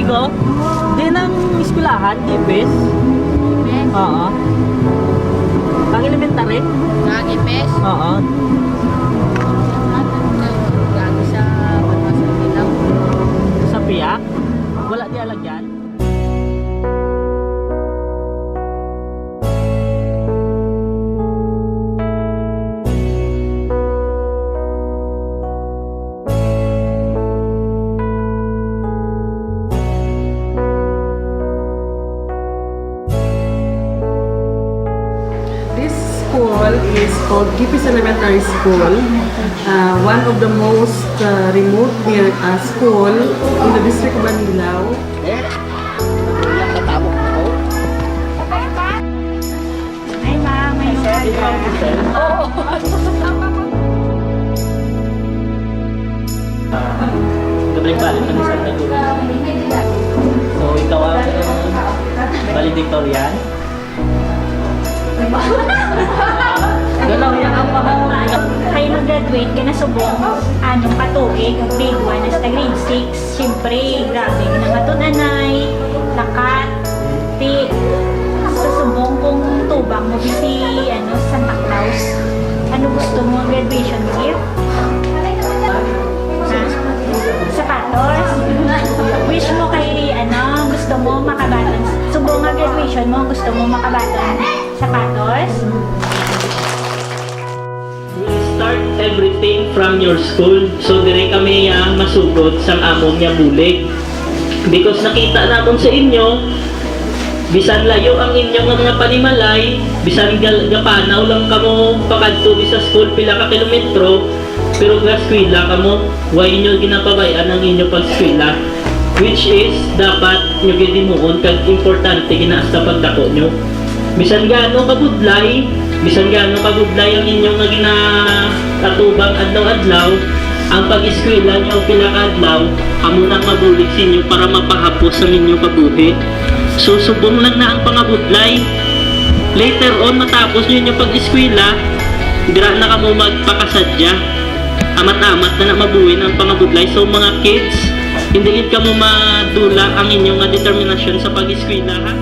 tubig oh. Di ng eskwelahan, dipes. Oo. Pang elementary? Nagipes. Oo. Gagi sa Banwasan Bilaw. Sa piyak? Wala di alagyan? This school is called Gipis Elementary School, one of the most remote near school in the district of Manilao. Ay, ma'am. May Gabalik-balik kami sa naguro. So, ikaw ang valedictorian? Galaw yan ang Kayo mag-graduate ka na subong anong katuig, grade 1 hasta grade 6. Siyempre, grabe ka na matunanay, lakat, ti, sa subong kung tubang mo si Santa Claus. Ano gusto mo graduation gift? Ha? Sapatos? Wish mo kay gusto mo makabatan. Subong nga graduation mo, gusto mo makabatan sapatos? start everything from your school. So dire kami masugod sa among nga bulig. Because nakita namon sa inyo, bisan layo ang inyong mga panimalay, bisan gapanaw lang kamo pakadto sa school pila ka kilometro, pero gaskwela kamo, why inyo ginapabayan ang inyong pagskwela? Which is dapat nyo gidimuon kag importante ginaas sa pagdako nyo. Bisan gaano kabudlay ang inyong nga ginatubang adlaw-adlaw, ang pag-eskwela nyo pila ka adlaw, amo nang mabulig sa inyo para mapahapos ang inyong kabuhi. So subong lang na ang pangabudlay. Later on matapos nyo inyong pag-eskwela, dira na kamo magpakasadya. Amat-amat na mabuhin ang pangabudlay. So mga kids, hindi gid kamo madula ang inyong determinasyon sa pag-eskwela ha.